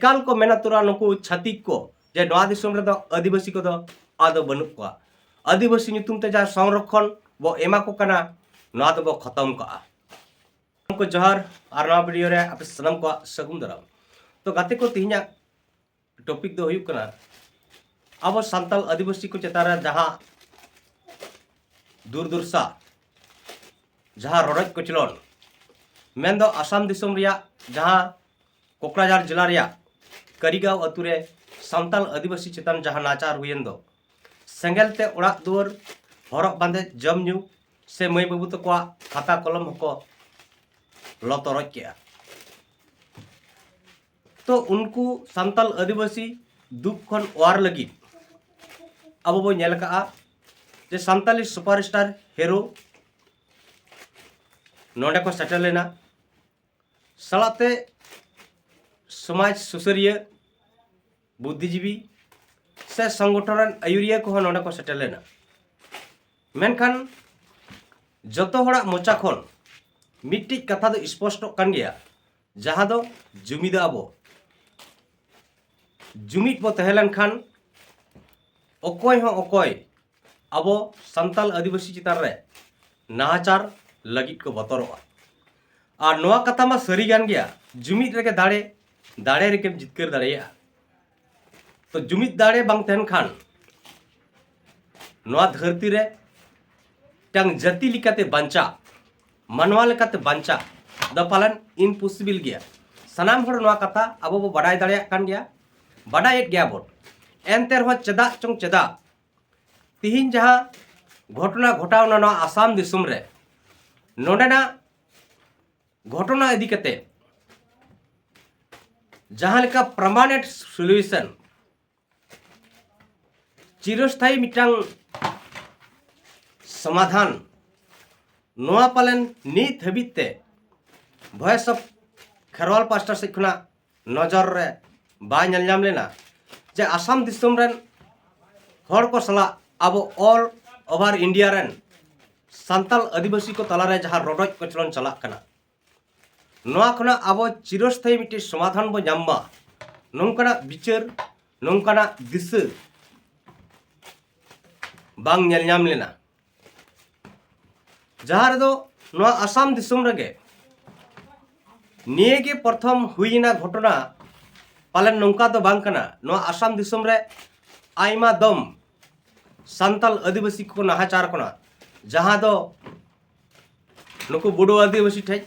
एकाल को मेना तुरा नुकु छातिक को जे नवा दिसम रे दो आदिवासी को दो आदो बनु को आदिवासी नितुम ते जा संरक्षण बो एमा को कना नवा दो बो खत्म का को जोहार आर नवा वीडियो रे आप सनम को सगुम दराम तो गाते को तिहिना टॉपिक दो हुयुक कना अब संताल आदिवासी को चेतारा जहां दूर दूर सा जहां रड़ज कोचलोन मेन दो आसाम दिसम रिया जहां कोकराझार जिला रिया करीगांव अतुरे संताल आदिवासी चेतन जहां नाचार हुयन दो सेंगेलते ओड़ा दुआर हरक बांधे जम न्यू से मई बाबू तको खाता कलम हको लतरज के तो उनको संताल आदिवासी दुख खन वार लगी अब बो नेल का जे संताली सुपरस्टार हीरो नोडे को सेटल लेना सलाते समाज सुसरिया बुद्धिजीवी से संगठन आयुरिया को नोडे को सेटल लेना मेनखान जतो हड़ा मोचा खन मिट्टी कथा दो स्पष्ट कान गया जहां दो जुमिद आबो जुमिद बो तहलन खान अकोय हो अकोय अब संताल आदिवासी चितार रे नाचार लगित को बतरोआ और नवा कथा मा सरी गान गया जुमिद रेके दाड़े दाड़े रेके जितकर दाड़ेया तो जुमिद दाड़े बांग तहन खान नवा धरती रे टंग जाति लिकाते बांचा मनवा लेकाते बांचा द पालन इम्पॉसिबल गया सनाम हर नवा कथा अब बो बड़ाई दाड़े कान गया बड़ाई गया बोट एनते रह चेदा चंग चेदा तिहिन जहां घटना घटावना नवा आसाम दिसुम रे नोडेना घटना इदी कते जहां लेका परमानेंट सॉल्यूशन चिरस्थायी मिटांग समाधान नवा पालन नीत हबिते भॉइस ऑफ खेरवाल पास्टर से खुना नजर रे बाय नल नाम लेना जे आसाम दिसुम रेन हर को सला अब ऑल ओवर इंडिया रेन संताल आदिवासी को तलारे जहां रडज कचलन चला कना नवा खना अब चिरस्थायी मिट्टी समाधान बो जाम्मा नोंकना विचार नोंकना दिस बांग नेल नाम लेना जहां रे दो नवा आसाम दिसुम रेगे निये के प्रथम हुईना घटना पालन नौका तो बांग कना नवा आसाम दिसुम रे आइमा दम संताल आदिवासी को नाहाचार कना जहां दो नुकु बुडो आदिवासी ठे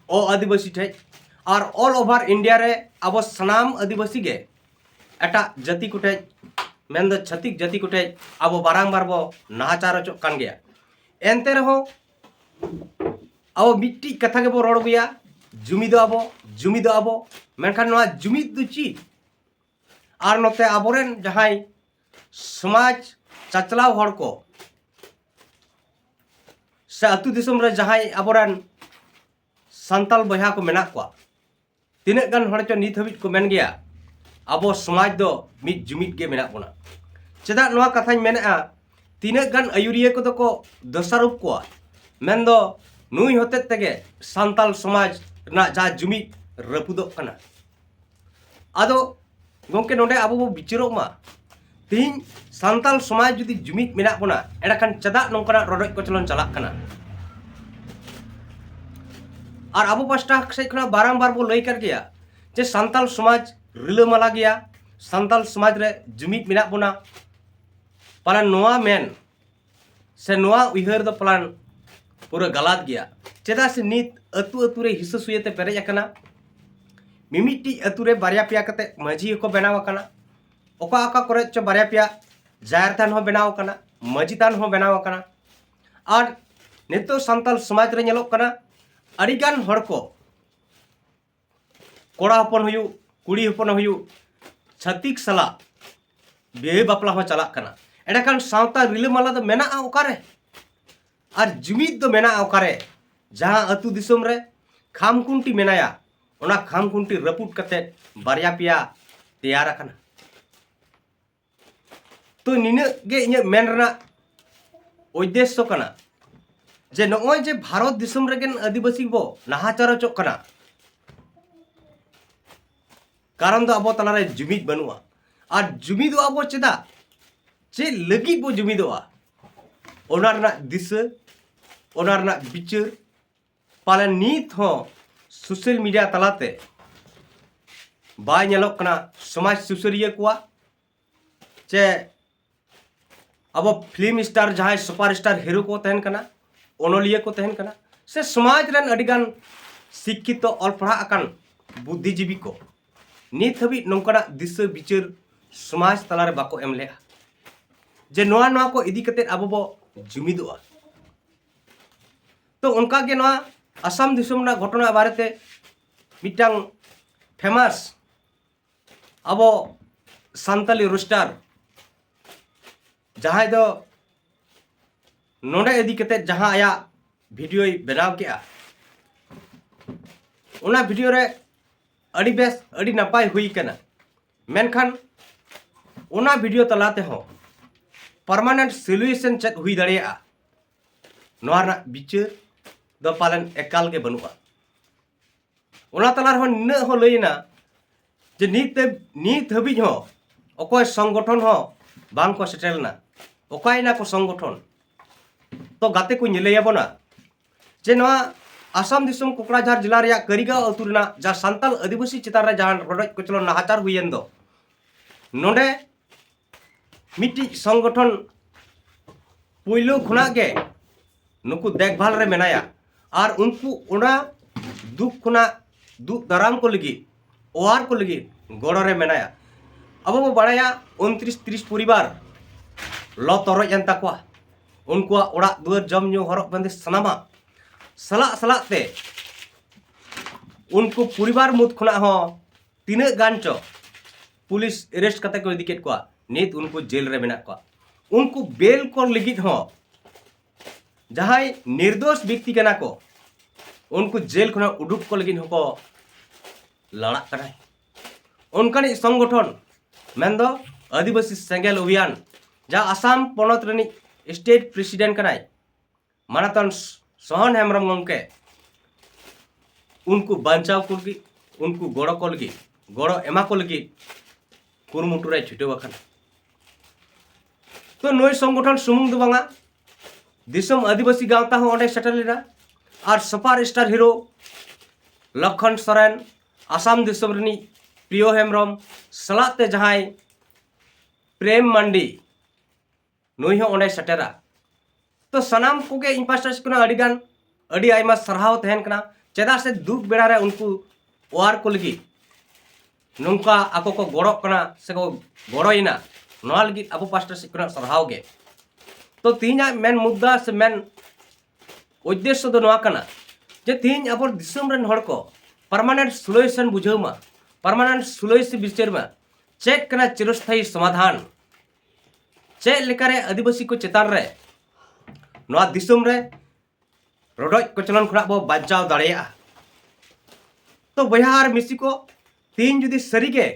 ओ आदिवासी ठे और ऑल ओवर इंडिया रे अब सनाम आदिवासी गे एटा जाति कुटे मेन दो छतिक जाति कुटे अब बारंग बार बो नाहाचार चो कान गया एनते रहो अब मिट्टी कथा के बो रोड गया जुमिद आबो मेनखान नवा जुमिद दो ची और नोते आबोरेन जहां समाज चचलाव हड़ को से अतु दिसम रे जहां आबोरान संताल बहा को मेना को तिने गान हड़ चो नित हबिट को मेन गया अब समाज दो मिट जुमिद गे मेना बोना चेदा नवा कथाñ मेना तिने गान आयुरिया को को दोसारूप को मेन दो नुई होते तेगे संताल समाज ना जा जुमिद रपुदो कना आदो गोंके नोडे आबो बो बिचारोग मा तिहिन संताल समाज जुदी जुमिद मेना बोना एडाखान चदा नोंकना रडज कोचलन चलाक कना और आबो पास्टा से खना बारंबार बो लई कर गया जे संताल समाज रिलामाला गया संताल समाज रे जुमिद मेना बोना पालन नोआ मेन से नोआ उइहर दो पालन पूरा गलात गया चेदा से नीत अतु अतु रे हिस्सा सुयते पेरेज अकना मिमिटी अतु रे बारिया पिया कते मजी को बनाव अकना ओका ओका करे च बारिया पिया जायर थान हो बनाव अकना मजी थान हो बनाव अकना और नितो संताल समाज रे नेलो कना अडिगान हड़ को कोड़ा हपन हुयु कुड़ी हपन हुयु छतिक सला बे बापला हो चला कना एडाखान सावता रिलामाला दो मेना ओकारे और जुमिद दो मेना ओकारे जहां अतु दिसम रे खामकुंटी मेनाया ओना खामकुंटी रपुट कते बारिया पिया तैयार अकना तो निने गे इने मेन रना उद्देश्य कना जे नोय जे भारत दिसम रेगेन आदिवासी बो नाहाचार चो कना कारण दो अब तलारे जुमिद बनुआ और जुमिद अब चेदा चे लगी बो जुमिदोआ ओना रना दिशा ओना रना बिचार पालन नीत हो सोशल मीडिया तलाते बाय नेलोक कना समाज सुसरिया कुआ चे अब फिल्म स्टार जहां सुपर स्टार हिरो को तहन कना ओनोलिया को तहन कना से समाज रन अडिगान शिक्षित ऑल पढ़ा अकान बुद्धिजीवी को नित हबी नौकना दिशा बिचार समाज तलारे बाको एम लेआ जे नोआ को इदी कते अब बो जुमिदोआ तो उनका के नोआ असम दिसम ना घटना बारेते मिटांग फेमस अब सान्ताली रोस्टार जहां दो नोडे इदी कते जहां आया वीडियो बनाव के उना वीडियो रे अड़ी बेस अड़ी नपाय हुई कना मेनखान उना वीडियो तलाते हो परमानेंट सॉल्यूशन चेक हुई दाड़िया नोआ ना बिचार दो पालन एकाल के बनुआ उना तलार हो निना हो लइना जे नीत हबी हो अकोय संगठन हो बांग को सेटेलना अकायना को संगठन तो गाते को नेलेयाबोना जे नोआ आसाम दिसम कोकराझार जिला रे करिगांव अतु रेना जा सान्ताल आदिवासी चितार रे जहां रडज कचलन नाहाचार हुयेन दो नोडे मिट्टी संगठन पुइलो खुना के नुकु देखभाल रे मेनाया और उनको उना दुख खुना दुख दाराम को लगी ओआर को लगी गड़ो रे मेनाया अब वो बड़ाया 29-30 परिवार लो तरज एन तकवा उनको ओड़ा दुआर जम न्यू हरक बंदे सनामा सला सला ते उनको परिवार मुद खुना हो तीना गान चो पुलिस अरेस्ट कते को इदिकेट को नित उनको जेल रे मेना को उनको बेल को लगित हो जहां निर्दोष व्यक्ति कना को उनको जेल खुना उडुक को लगिन हो लड़ा कनाय उनकानी संगठन मेंदो आदिवासी सेंगेल अभियान जा आसाम पनत रनी स्टेट प्रेसिडेंट कनाय मानातन सोहन हेमरम गमके उनको बांचाव को लगी उनको गड़ो को लगी गड़ो एमा को लगी कुरुमुटु रे छुटे वखन तो नोय संगठन सुमुंग दो बांगा दिसम आदिवासी गावता हो ओंडे सेटल लेना और सुपर स्टार हिरो लखन सोरेन आसाम दिसम रनी प्रियो हेमरम सलाते जहां प्रेम मंडी नोय हो ओंडे सेटेरा तो सनाम को के इंपास्टर्स को अडिगान अडी आयमा सरहाव तहन कना चेदा से दुख बेड़ा रे उनको ओआर को लगी नौका आको को गड़ो कना से को गड़ोइना नोआ लगी अब पास्टर्स को सरहाव गे तो तीना मेन मुद्दा से मेन उद्देश्य दो नोआ कना जे तीन अब दिसम रन हड़ को परमानेंट सॉल्यूशन बुझावमा परमानेंट सॉल्यूशन विचारमा चेक कना चिरस्थायी समाधान चे लेकारे आदिवासी को चेतान रे नोआ दिसम रे रडज कचलन खुना बो बांचाव दाड़ेया तो बहार मिसी को तीन जुदी सरीगे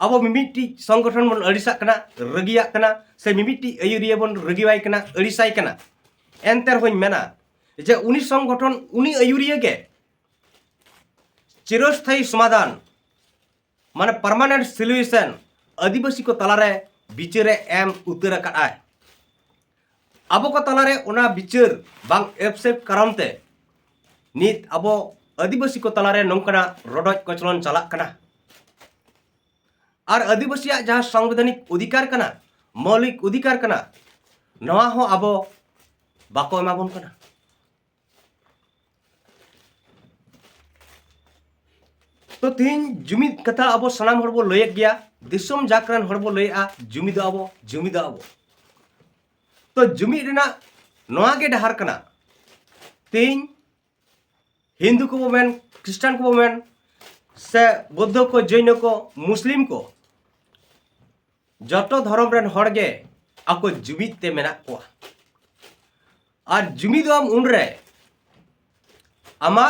अब मिमिटी संगठन बन अड़िसा कना रगिया कना से मिमिटी अयुरिया बन रगिवाई कना अड़िसाई कना एंतर होई मेना जे उनी संगठन उनी अयुरिया के चिरस्थायी समाधान माने परमानेंट सॉल्यूशन आदिवासी को तलारे बिचारे एम उतर काय अब को तलारे उना बिचार बांग एपसेप कारणते नित अब आदिवासी को तलारे नौकना रडज कचलन चला कना और आदिवासी जहां संवैधानिक अधिकार कना मौलिक अधिकार कना नवा हो अब बाको एमाबन कना तो तीन जुमिद कथा अब सनाम हड़बो लयक गया दिसम जाकरान हड़बो लयआ जुमिद अब तो जुमिद रेना नवा के डहार कना तीन हिंदू को मेन क्रिश्चियन को मेन से बौद्ध को जैन को मुस्लिम को जतो धर्म रेन हड़गे आको जुमिद ते मेना को और जुमिद आम उनरे आमा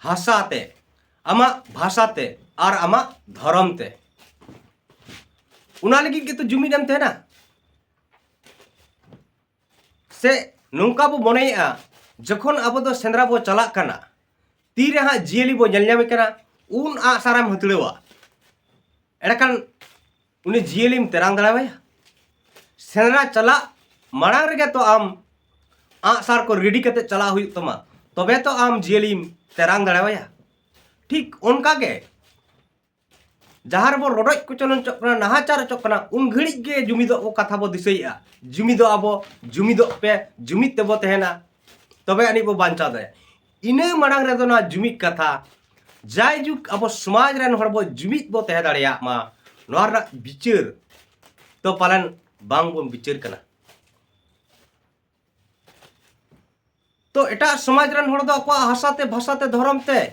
हासाते आमा भाषाते और आमा धर्मते उना लगी के तो जुमिद एम तेना से नौका बो मनेया जखन अब दो सेंद्रा बो चला कना तीरे हाँ जियली बो जलजामे कना उन आसाराम हतड़ेवा एड़कान उनी जियलिम तेरांग दाड़ावाया सेंद्रा चला माड़ांग रेगे तो आम आसार को रेडी करते चला हुई तमा तबे तो आम जियलिम तेरांग दाड़ावाया ठीक उनका के जहाँ बो रोडज कोचलन चकना नाहाचार चकना उन घड़ी के जुमिदो को कथा बो दिसैया जुमिदो आबो जुमिदो पे जुमिद तेबो तहेना तबे आनी बो बांचा दे इने माड़ांग रे दो ना जुमिद कथा जायजुक अब समाज रेन हर बो जुमिद बो तहे दाड़िया मा नोरा बिचार तो पालन बांग बो बिचार कना तो एटा समाज रेन हर दो अको हासाते भाषाते धर्म ते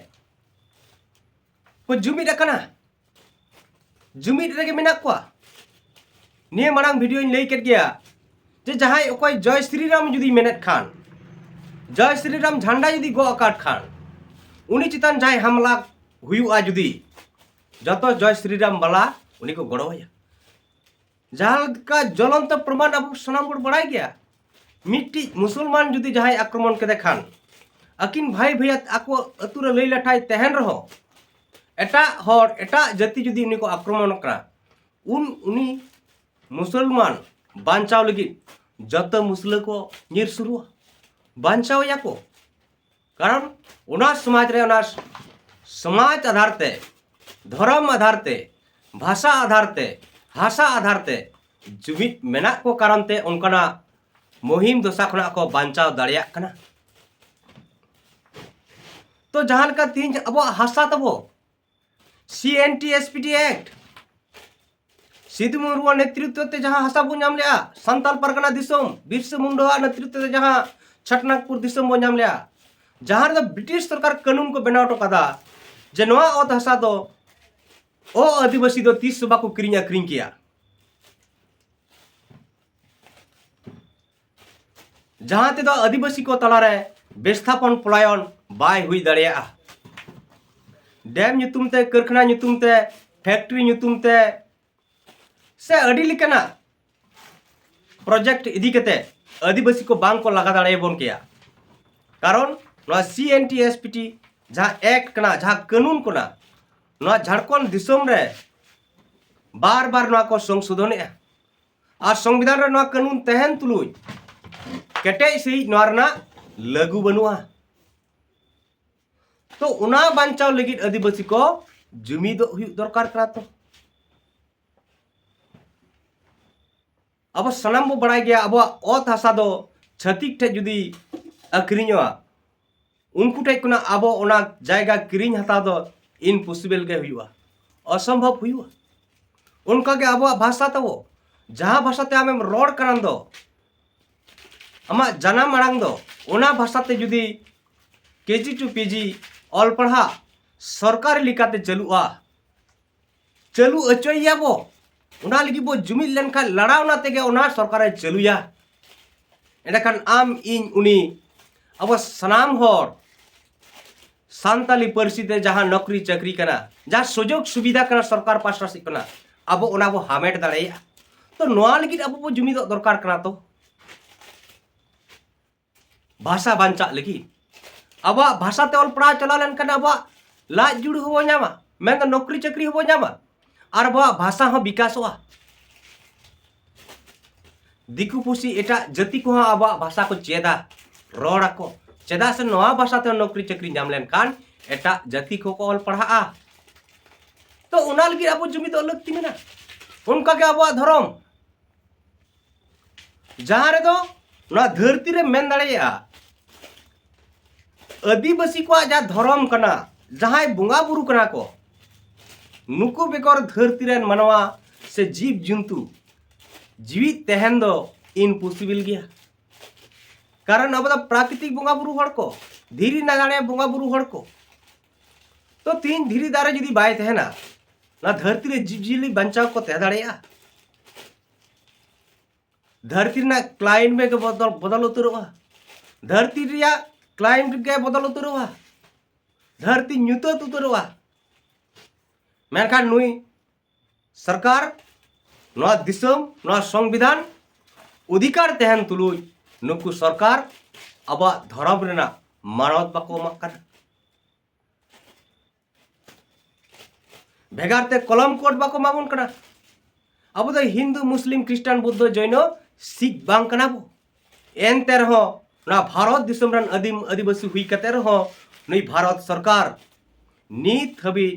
को जुमिद कना जुमिद रेगे मेना को निये माड़ांग वीडियो इन लई केट गया जे जहां ओकय जय श्री राम जुदी मेनेत खान जय श्री राम झंडा जुदी गो अकाट खान उनी चितान जहां हमला हुयुआ जुदी जतो जय श्री राम बाला उनी को गड़ोया जहां का ज्वलंत प्रमाण अब सनाम बड़ बड़ाई गया मिट्टी मुसलमान जुदी जहां आक्रमण के देखान अकिन भाई भैया आको अतुरे लई लठाई तहन रहो एटा हर एटा जाति जुदी उनी को आक्रमण करा उनी मुसलमान बांचाव लगी जत मुसले को निर शुरू बांचाव या को कारण उना समाज रे उना समाज आधार ते धर्म आधार ते भाषा आधार ते हासा आधार ते जुमिद मेना को कारण ते उनकना मुहिम दशा खना को बांचाव दाड़िया कना तो जहां का तीन अब हासा तबो CNT-SPT एक्ट सिद्धू मुर्मू नेतृत्व ते जहां हासा बो नाम लिया संताल परगना दिसोम बिरसा मुंडा नेतृत्व ते जहां छटनागपुर दिसोम बो नाम लिया जहां द ब्रिटिश सरकार कानून को बनाव तो कदा जे नवा ओत हासा दो ओ आदिवासी दो 30 सभा को किरिंग अक्रिंग किया जहां ते दो आदिवासी को तलारे बेस्थापन पलायन बाय हुई दाड़िया डैम ᱧᱩᱛᱩᱢ ते कारखाना ᱧᱩᱛᱩᱢ ते फैक्ट्री ᱧᱩᱛᱩᱢ ते से अडी लिकना प्रोजेक्ट इदी कते आदिवासी को बांग को लगा दाड़े बोन किया कारण नो CNT-SPT जहां एक्ट कना जहां कानून कोना नो झारखंड दिसोम रे बार बार नो को संशोधन ए और संविधान रे नो कानून तहन तुलुई केटे सही नोरना लागू बनुआ तो उना बांचाव लगी आदिवासी को जुमिद दरकार करा तो अब सनाम बो बड़ा गया अब ओत हासा दो छतिक ठे जुदी अक्रिñवा उनको ठे कुना अब ओना जायगा किरिñ हता दो इनपॉसिबल के हुआ असंभव हुआ उनका के अब भाषा तो जहां भाषा ते आमेम रोड करन दो अमा जाना मांग दो ओना भाषा ते जुदी KG to PG ऑल पढ़ा सरकार लिकाते चलुआ चलु अचोया बो उना लगी बो जुमिद लेनखा लड़ावना तेगे उना सरकार चलुया एंडखान आम इन उनी अब सनाम हर सांताली पार्सी ते जहां नौकरी चाकरी कना जहां सुजोग सुविधा कना सरकार पासटा से कना अब उना बो हामेट दाड़ेया तो नोआ लगी अब बो जुमिद दरकार कना तो भाषा बांचा लगी अब भाषा ते ऑल पढ़ा चला लेन कना अब लाज जुड़ हो नामा मैं तो नौकरी चाकरी हो नामा और अब भाषा हो विकास हुआ दिकु पुसी एटा जाति को अब भाषा को चेदा रोड़ा को चेदा से नवा भाषा ते नौकरी चाकरी नाम लेन कान एटा जाति को ऑल पढ़ा तो उना लगी अब जुमिद लगती मेना उनका के अब धर्म जहां रे दो ना धरती रे मेन दाड़ेया आदिवासी को जा धर्म कना जहां बुंगा बुरु कना को नुकु बेकर धरती रेन मनवा से जीव जंतु जीवित तहन दो इनपॉसिबल गया कारण अब प्राकृतिक बुंगा बुरु हड़ को धीरी ना दाड़े बुंगा बुरु हड़ को तो तीन धीरी दारे जुदी बाय तहना ना धरती रे जीव जीली बंचाव को तह दाड़ेया धरती ना क्लाइमेट के बदल उतरवा धरती रिया क्लाइमेट के बदल उतरवा धरती ᱧᱩᱛᱟᱹᱛ उतरवा मेनखान नुई सरकार नोआ दिसम नोआ संविधान अधिकार तहन तुलुई नुकु सरकार अब धर्म रेना मानवत बाको एमक भेगारते कलम कोड बाको माबुन कना अब तो हिंदू मुस्लिम क्रिस्टान बुद्ध जैन सिख बांग कना बो एनते रहो ना भारत दिसम रन आदिम आदिवासी हुई कते रहो नई भारत सरकार नीत हबी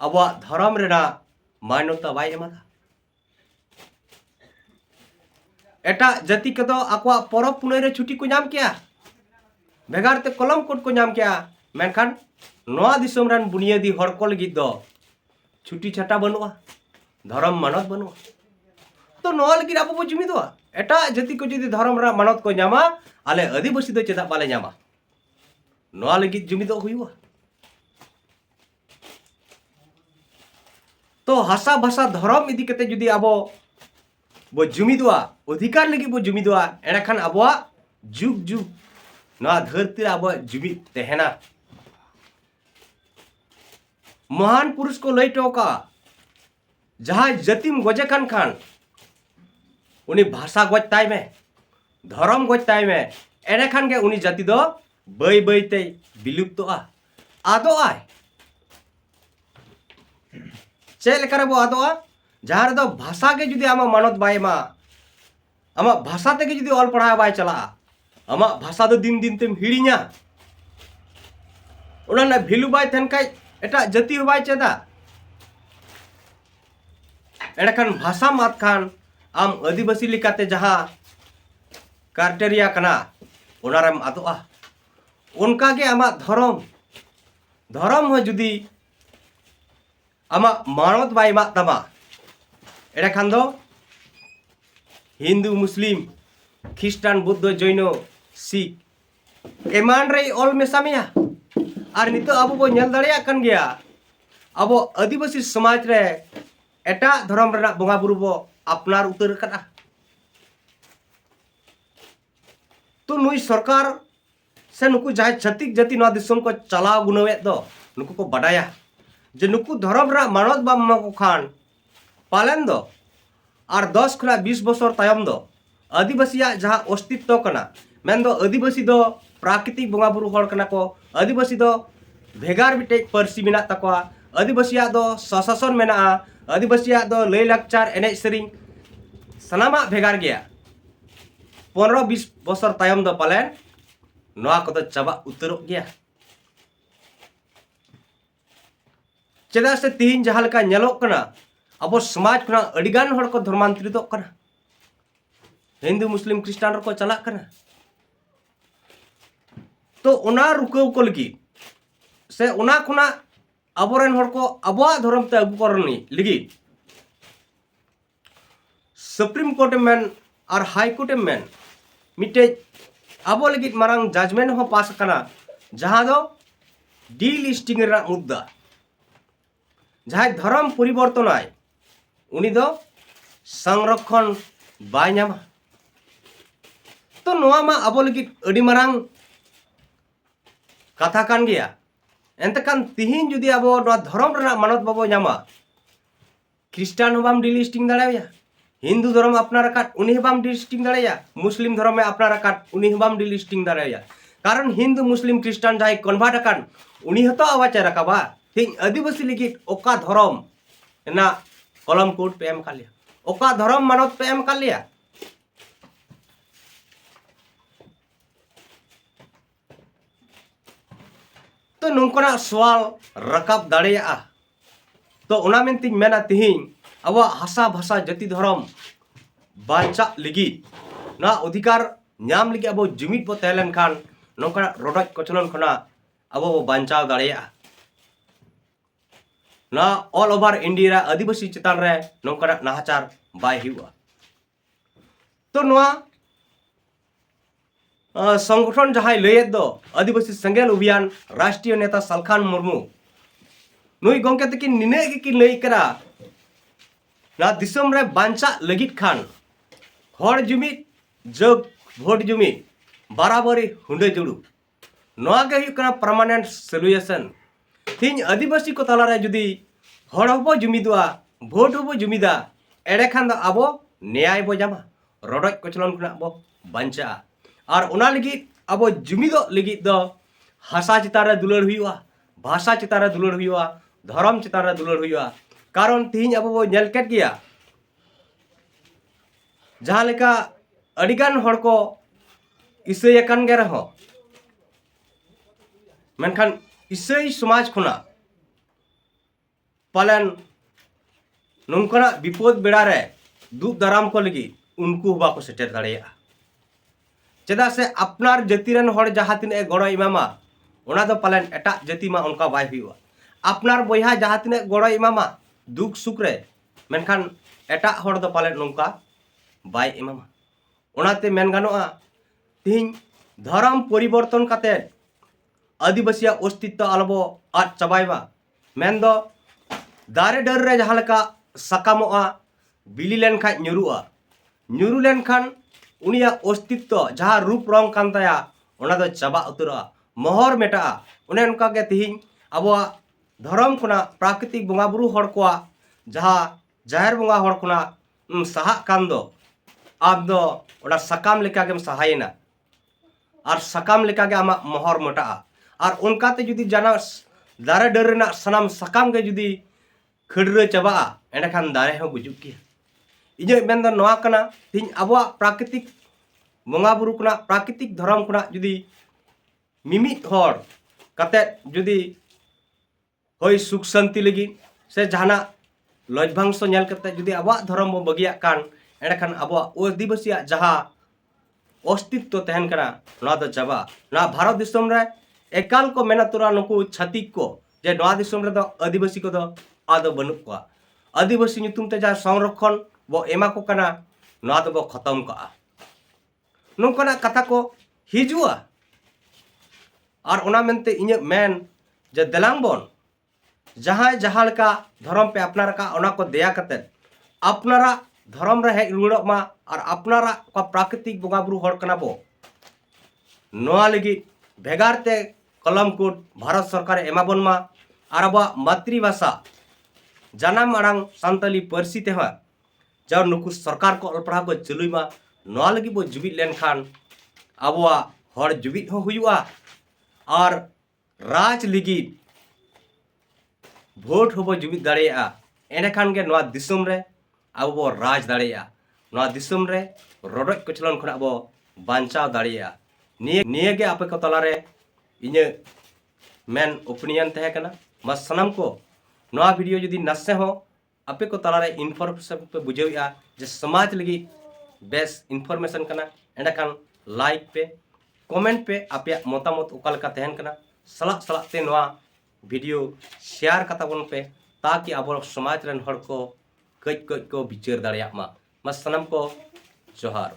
अब धर्म रेना मान्यता बाय एमादा एटा जाति कदो आकवा परब पुनई रे छुट्टी को नाम किया भेगारते कलम कोड को नाम किया मेनखान नोआ दिसम रन बुनियादी हड़ को लगिद दो छुट्टी छाटा बनुआ धर्म मानत बनुआ तो नोआ लगिद आबो बो जुमिदोआ एटा जाति को जदि धर्म रा मानत को नामा आले आदिवासी दो चेदा बाले नामा नोआ लगिद जुमिदो हुआ तो हासा भाषा धर्म इदी कते जदि आबो बो जुमिदोआ अधिकार लगी बो जुमिदोआ एनाखान आबोआ जुग जुग नोआ धरती आबो जुमिद तेहना महान पुरुष को लई टोका जहां जतिम गजे खान उनी भाषा गज ताई में धर्म गज ताई में एने खान के उनी जाति दो बई बई ते विलुप्तोआ आदोआ चे लेकर बो आदोआ जहां रे दो भाषा के जुदी आमा मानत बाय मा आमा भाषा ते के जुदी ऑल पढ़ा बाय चला आमा भाषा दो दिन दिन तेम हिड़िया उना ना भिलु बाय थन काई एटा जाति हो बाय चेदा एडखान भाषा मात खान आम आदिवासी लिकाते जहां कार्टेरिया कना ओनारम आदोआ उनका के आमा धर्म हो जुदी आमा मानत बाय मा तमा एडखान दो हिंदू मुस्लिम ख्रिस्टान बुद्ध जैन सिख एमान रे ऑल मेसामिया और नितो अब बो नेल दाड़िया कन गया अब आदिवासी समाज रे एटा धर्म रेना बंगा बुरु बो अपनार उतर कदा तो नुई सरकार से नुकु जाय छतिक जाति नवा दिसम को चलाव गुनवे दो नुकु को बडाया जे नुकु धर्म रा मानत बाम को खान पालन दो और 10 खुना 20 बছর तायम दो आदिवासिया जहां अस्तित्व कना मेन दो आदिवासी दो प्राकृतिक बंगा बुरु हड़ कना को आदिवासी दो भेगार बिटे परसी मेना तकवा आदिवासिया दो सशासन मेना आदिवासिया दो लय लाकचार एने सेरिंग सनामा भेगार गया 15-20 बছর तायम दो पालेन नोआ को दो चाबा उतरो गया चेदा से तीन जहां लेका नेलोक कना अब समाज खुना अडिगान हड़ को धर्मांतरित कना हिंदू मुस्लिम क्रिस्टान को चला कना तो उना रुकाव को लगी से उना खुना अबोरेन हड़ को अबवा धर्म ते अगु करनी लगी सुप्रीम कोर्ट मेन और हाई कोर्ट मेन मिटे अब लगी मारंग जजमेंट हो पास कना जहां दो डीलिस्टिंग रा मुद्दा जहां धर्म परिवर्तन आय उनी दो संरक्षण बाय नामा तो नोआ मा अब लगी अडी मारंग कथा कान गया एंतकान तिहिन जुदी अब धर्म रेना मानत बाबो नामा ख्रिस्टान हो बाम डीलिस्टिंग दाड़ाया हिंदू धर्म अपनार काट उनी बाम डीलिस्टिंग दाड़ाया मुस्लिम धर्म में अपनार काट उनी बाम डीलिस्टिंग दाड़ाया कारण हिंदू मुस्लिम क्रिस्टान जाय कन्वर्ट कान उनी हतो आवाचे रकाबा थिन आदिवासी लगी ओका धर्म ना कलम कोड पे एम कालिया ओका धर्म मानत पे एम कालिया तो नोंकना सवाल रकाब दाड़िया तो ओना मेनतिन मेना तिहिन अब हासा भाषा जाति धर्म बांचा लगी ना अधिकार नाम लगी अब जुमिद बो तहलेन खान नोंकना रोडज कचलन खना अब बांचाव दाड़िया ना ऑल ओवर इंडिया आदिवासी चितान रे नोंकना नाहाचार बाय हुआ तो नोआ संगठन जहां लयेद दो आदिवासी संगेल अभियान राष्ट्रीय नेता सलखान मुर्मू नुई गंके तकिन निने की लय करा ना दिसम रे बांचा लगित खान हड़ जुमिद जग भोट जुमिद बराबरी हुंडे जुड़ू नोआ के हुई कना परमानेंट सॉल्यूशन तीन आदिवासी को तला रे जुदी हड़ हबो जुमिदवा भोट हबो जुमिदा एड़े खान दो आबो न्याय बो जामा रोडज कचलन खुना बो बांचा और उना लगी अब जुमिदो लगी दो हासा चितान रे दुलड़ हुआ भाषा चितान रे दुलड़ हुआ धर्म चितान रे दुलड़ हुआ कारण तीन अब वो नेल केट गया जहाँ लेका अडिगान हड़ को इसाई अकान गे रहो मेनखान इसाई समाज खुना पालन नौकना विपद बेड़ा रे दुख दाराम को लगी उनको बाको सेटर दाड़ेया चेदा से अपनार जाति रन हड़ जहाँ तिने गड़ो इमामा ओना दो पालन एटा जाति मा उनका बाय हुआ अपनार बया जहाँ तिने गड़ो इमामा दुख सुख रे मेनखान एटा हड़ दो पालन नौका बाय इमामा ओनाते मेन गानोआ तीन धर्म परिवर्तन काते आदिवासिया अस्तित्व अलबो आद चाबायबा मेन दो दारे डर रे जहाँ लेका सकामोआ बिली लेन खान nyuru लेन खान उनिया अस्तित्व जहाँ रूप रंग कान ताया ओना दो चाबा उतरा महर मेटा उन्हें उनका के तिहिं अबो धर्म खुना प्राकृतिक बंगा बुरु हड़ को जहाँ जाहिर बंगा हड़ खुना सहा कान दो आप दो ओना सकाम लेका गेम सहायना और सकाम लेका गे आमा महर मेटा और उनका ते जुदी जाना दारे डर रेना सनाम सकाम के जुदी खड़रे चाबा एंड खान दारे हो गुजुक की इजे मेन दो नोआ कना तिहिं अबो प्राकृतिक बंगा बुरु खुना प्राकृतिक धर्म खुना जुदी मिमित हड़ कते जुदी होय सुख शांति लगी से जहाना लजभांस नेल कते जुदी अबो धर्म बो बगिया कान एंड खान अबो आदिवासिया जहाँ अस्तित्व तहन कना नोआ दो चाबा ना भारत दिसम रे एकाल को मेना तुरा नुकु छातिक को जे नोआ दिसम रे दो आदिवासी को दो आदो बनु को आदिवासी नुतुम ते जा संरक्षण बो एमा को कना नोआ दो बो खत्म का नोकना कथा को हिजुआ और ओना मेनते इnye मेन जे देलांग बोन जहाँ जहाँ का धर्म पे अपनार का ओना को दया कते अपनारा धर्म रे हेज रुड़क मा और अपनारा को प्राकृतिक बंगा बुरु हड़ कना बो नोआ लगी भेगार ते कलम कोड भारत सरकार एमा बोन मा और अब मातृभाषा जानाम आड़ांग सानताली पारसी ते जब नुकु सरकार को अल पढ़ा को चलुई मा नोआ लगी बो जुबित लेन खान अबवा हड़ जुबित हो हुआ और राज लगी भोट हो जुबित दाड़ेया एने खान के नोआ दिसम रे अब बो राज दाड़ेया नोआ दिसम रे रोडक कचलन खुना बो बांचाव दाड़ेया निये गे आपे को तला रे इnye मेन ओपिनियन तहे कना मा सनम को नोआ वीडियो जदी नसे हो आपे को तला रे इन्फॉर्मेशन पे बुझेया जे समाज लगी बेस इन्फॉर्मेशन कना एंड खान लाइक पे कमेंट पे आपे मतामत ओका लेका तहन कना सला सला ते नोआ वीडियो शेयर कता बन पे ताकि अब समाज रन हड़ को कई को विचार दाड़िया मा सनम को जोहार।